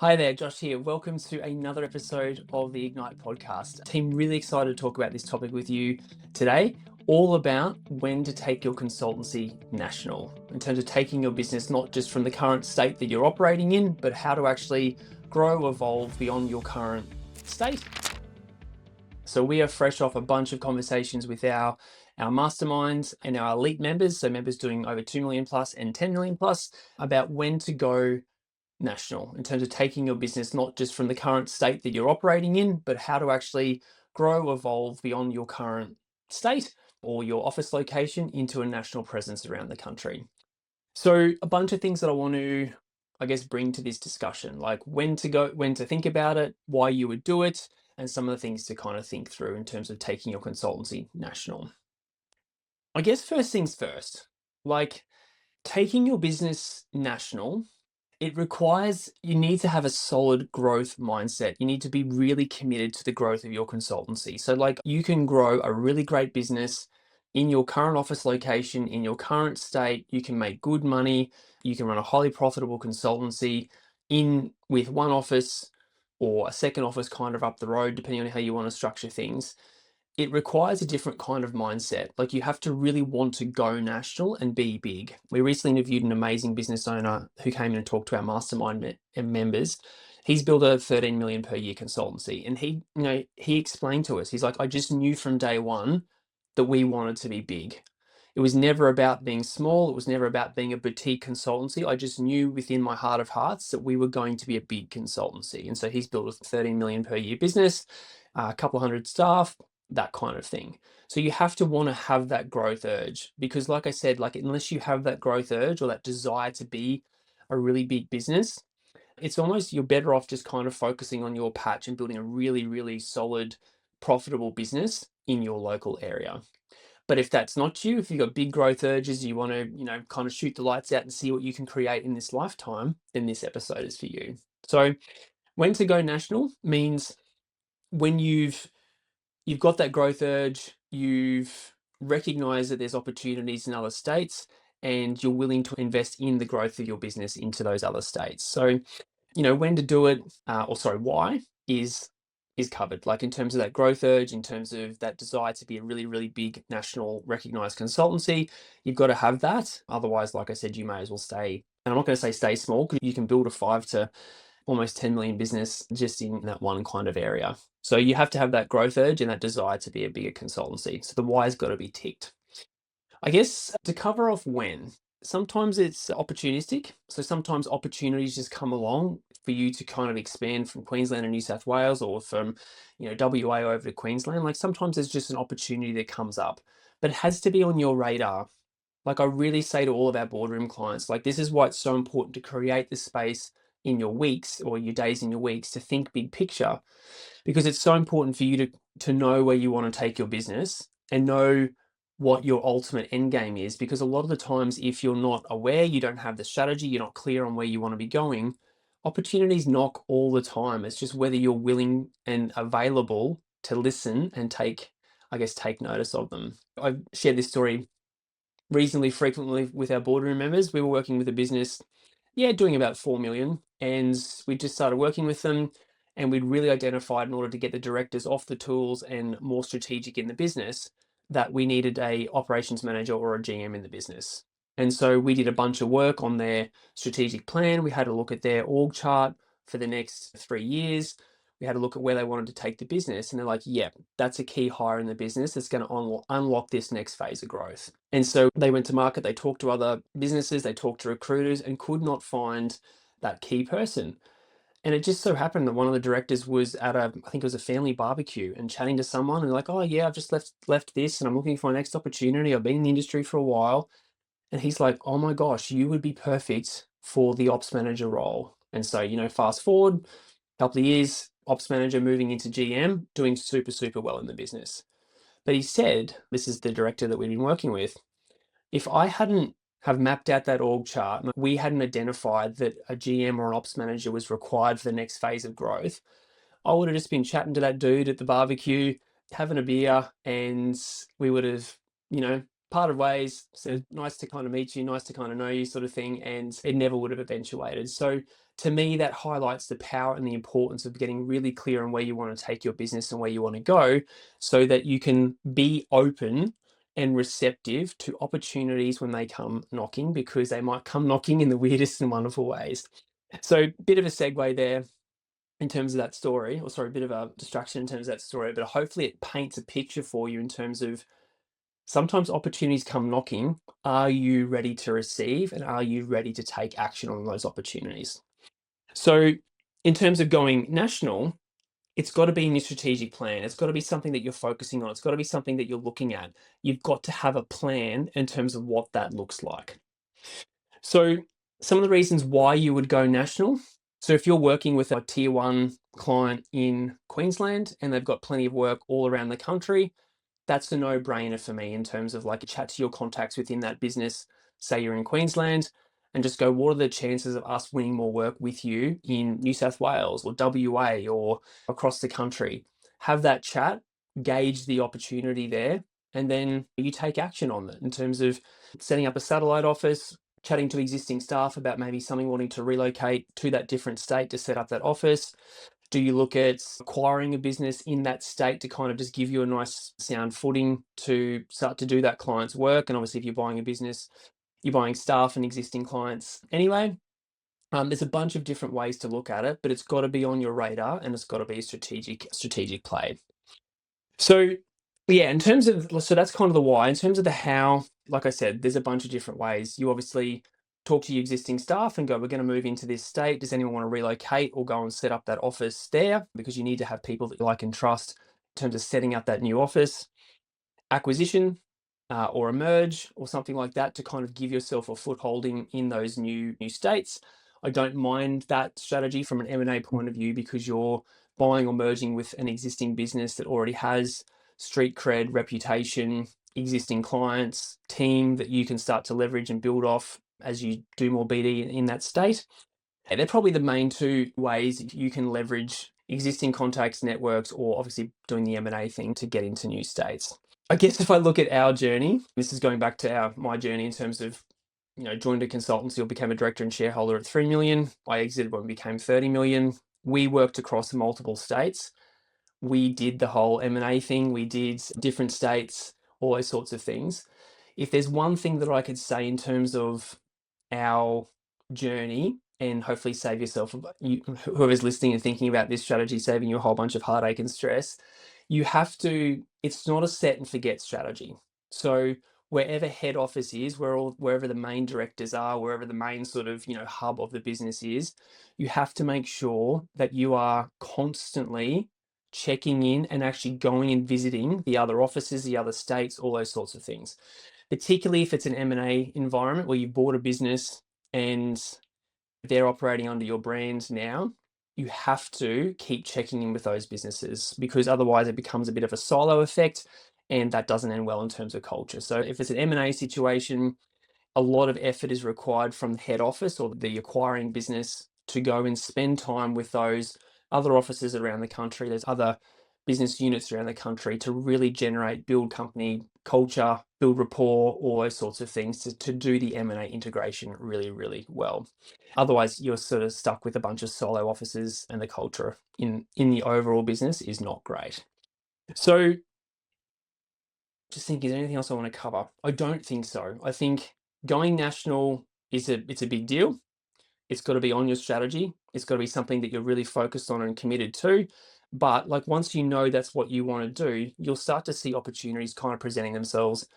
Hi there, Josh here. Welcome to another episode of the Ignite podcast. Team, really excited to talk about this topic with you today, all about when to take your consultancy national, in terms of taking your business not just from the current state that you're operating in, but how to actually grow, evolve beyond your current state. So we are fresh off a bunch of conversations with our masterminds and our elite members, so members doing over 2 million plus and 10 million plus, about when to go national in terms of taking your business not just from the current state that you're operating in, but how to actually grow, evolve beyond your current state or your office location into a national presence around the country. So a bunch of things that I want to, bring to this discussion, like when to go, when to think about it, why you would do it, and some of the things to kind of think through in terms of taking your consultancy national. I guess first things first, like taking your business national, it requires, you need to have a solid growth mindset. You need to be really committed to the growth of your consultancy. So, like, you can grow a really great business in your current office location, in your current state. You can make good money. You can run a highly profitable consultancy in with one office or a second office kind of up the road, depending on how you want to structure things. It requires a different kind of mindset. Like, you have to really want to go national and be big. We recently interviewed an amazing business owner who came in and talked to our mastermind members. He's built a 13 million per year consultancy, and he explained to us, he's like, I just knew from day one that we wanted to be big. It was never about being small. It was never about being a boutique consultancy. I just knew within my heart of hearts that we were going to be a big consultancy. And so he's built a 13 million per year business, a couple of hundred staff, that kind of thing. So you have to want to have that growth urge, because like I said, like, unless you have that growth urge or that desire to be a really big business, it's almost, you're better off just kind of focusing on your patch and building a really, really solid, profitable business in your local area. But if that's not you, if you've got big growth urges, you want to, kind of shoot the lights out and see what you can create in this lifetime, then this episode is for you. So when to go national means when you've got that growth urge, you've recognized that there's opportunities in other states, and you're willing to invest in the growth of your business into those other states. So, when to do it, why is covered. Like, in terms of that growth urge, in terms of that desire to be a really, really big national recognized consultancy, you've got to have that. Otherwise, like I said, you may as well stay. And I'm not going to say stay small, because you can build a 5 to almost 10 million business just in that one kind of area. So you have to have that growth urge and that desire to be a bigger consultancy. So the why's got to be ticked. I guess to cover off when, sometimes it's opportunistic. So sometimes opportunities just come along for you to kind of expand from Queensland and New South Wales, or from, WA over to Queensland. Like, sometimes there's just an opportunity that comes up, but it has to be on your radar. Like, I really say to all of our boardroom clients, like, this is why it's so important to create the space in your weeks or your days in your weeks to think big picture, because it's so important for you to know where you want to take your business and know what your ultimate end game is. Because a lot of the times, if you're not aware, you don't have the strategy, you're not clear on where you want to be going, opportunities knock all the time. It's just whether you're willing and available to listen and take notice of them. I've shared this story reasonably frequently with our boardroom members. We were working with a business, doing about 4 million, and we just started working with them, and we'd really identified, in order to get the directors off the tools and more strategic in the business, that we needed a operations manager or a GM in the business. And so we did a bunch of work on their strategic plan. We had a look at their org chart for the next 3 years. We had a look at where they wanted to take the business, and they're like, yeah, that's a key hire in the business that's going to unlock this next phase of growth. And so they went to market, they talked to other businesses, they talked to recruiters, and could not find that key person. And it just so happened that one of the directors was at I think it was a family barbecue, and chatting to someone, and like, oh yeah, I've just left this and I'm looking for my next opportunity. I've been in the industry for a while. And he's like, oh my gosh, you would be perfect for the ops manager role. And so, fast forward a couple of years, ops manager moving into GM, doing super, super well in the business. But he said, this is the director that we've been working with, if I hadn't have mapped out that org chart, we hadn't identified that a GM or an ops manager was required for the next phase of growth, I would have just been chatting to that dude at the barbecue, having a beer, and we would have, parted ways, said, nice to kind of meet you, nice to kind of know you sort of thing. And it never would have eventuated. So to me, that highlights the power and the importance of getting really clear on where you want to take your business and where you want to go so that you can be open and receptive to opportunities when they come knocking, because they might come knocking in the weirdest and wonderful ways. So bit of a segue there in terms of that story, or sorry, a bit of a distraction in terms of that story, but hopefully it paints a picture for you in terms of sometimes opportunities come knocking. Are you ready to receive, and are you ready to take action on those opportunities? So in terms of going national, it's got to be in your strategic plan. It's got to be something that you're focusing on. It's got to be something that you're looking at. You've got to have a plan in terms of what that looks like. So some of the reasons why you would go national. So if you're working with a tier one client in Queensland and they've got plenty of work all around the country, that's a no-brainer for me in terms of like a chat to your contacts within that business. Say you're in Queensland, and just go, what are the chances of us winning more work with you in New South Wales or WA or across the country? Have that chat, gauge the opportunity there, and then you take action on it in terms of setting up a satellite office, chatting to existing staff about maybe something wanting to relocate to that different state to set up that office. Do you look at acquiring a business in that state to kind of just give you a nice sound footing to start to do that client's work? And obviously, if you're buying a business, you're buying staff and existing clients anyway. There's a bunch of different ways to look at it, but it's got to be on your radar and it's got to be a strategic play. So yeah, in terms of, so that's kind of the why. In terms of the how, like I said, there's a bunch of different ways. You obviously talk to your existing staff and go, we're going to move into this state. Does anyone want to relocate or go and set up that office there? Because you need to have people that you like and trust in terms of setting up that new office. Acquisition, or a merge or something like that to kind of give yourself a footholding in those new states. I don't mind that strategy from an M&A point of view because you're buying or merging with an existing business that already has street cred, reputation, existing clients, team that you can start to leverage and build off as you do more BD in that state. And they're probably the main two ways you can leverage existing contacts, networks, or obviously doing the M&A thing to get into new states. I guess if I look at our journey, this is going back to my journey in terms of, joined a consultancy or became a director and shareholder at 3 million. I exited when we became 30 million. We worked across multiple states. We did the whole M&A thing. We did different states, all those sorts of things. If there's one thing that I could say in terms of our journey, and hopefully save yourself, whoever's listening and thinking about this strategy, saving you a whole bunch of heartache and stress, it's not a set and forget strategy. So wherever head office is, wherever the main directors are, wherever the main sort of, hub of the business is, you have to make sure that you are constantly checking in and actually going and visiting the other offices, the other states, all those sorts of things. Particularly if it's an M&A environment where you've bought a business and they're operating under your brand now, you have to keep checking in with those businesses because otherwise it becomes a bit of a silo effect and that doesn't end well in terms of culture. So if it's an M&A situation, a lot of effort is required from the head office or the acquiring business to go and spend time with those other offices around the country. There's other business units around the country to really build company culture, build rapport, all those sorts of things to do the M&A integration really, really well. Otherwise, you're sort of stuck with a bunch of solo offices and the culture in the overall business is not great. So just think, is there anything else I want to cover? I don't think so. I think going national it's a big deal. It's got to be on your strategy. It's got to be something that you're really focused on and committed to. But like once you know that's what you want to do, you'll start to see opportunities kind of presenting themselves,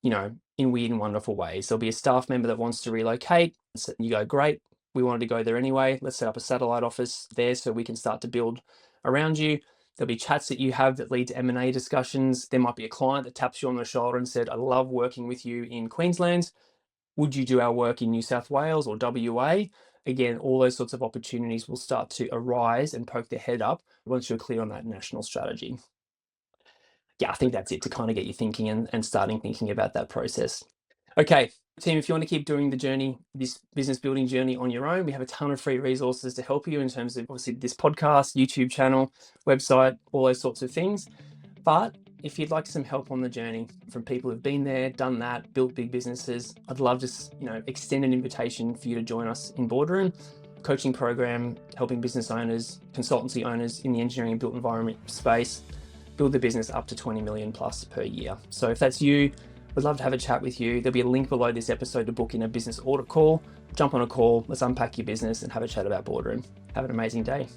in weird and wonderful ways. There'll be a staff member that wants to relocate. So you go, great, we wanted to go there anyway. Let's set up a satellite office there so we can start to build around you. There'll be chats that you have that lead to M&A discussions. There might be a client that taps you on the shoulder and said, I love working with you in Queensland. Would you do our work in New South Wales or WA? Again, all those sorts of opportunities will start to arise and poke their head up once you're clear on that national strategy. Yeah, I think that's it to kind of get you thinking and starting thinking about that process. Okay, team, if you want to keep doing the journey, this business building journey on your own, we have a ton of free resources to help you in terms of obviously this podcast, YouTube channel, website, all those sorts of things. But if you'd like some help on the journey from people who've been there, done that, built big businesses, I'd love to extend an invitation for you to join us in Boardroom, coaching program helping business owners, consultancy owners in the engineering and built environment space build their business up to 20 million plus per year. So if that's you, we'd love to have a chat with you. There'll be a link below this episode to book in a business audit call. Jump on a call, let's unpack your business and have a chat about Boardroom. Have an amazing day.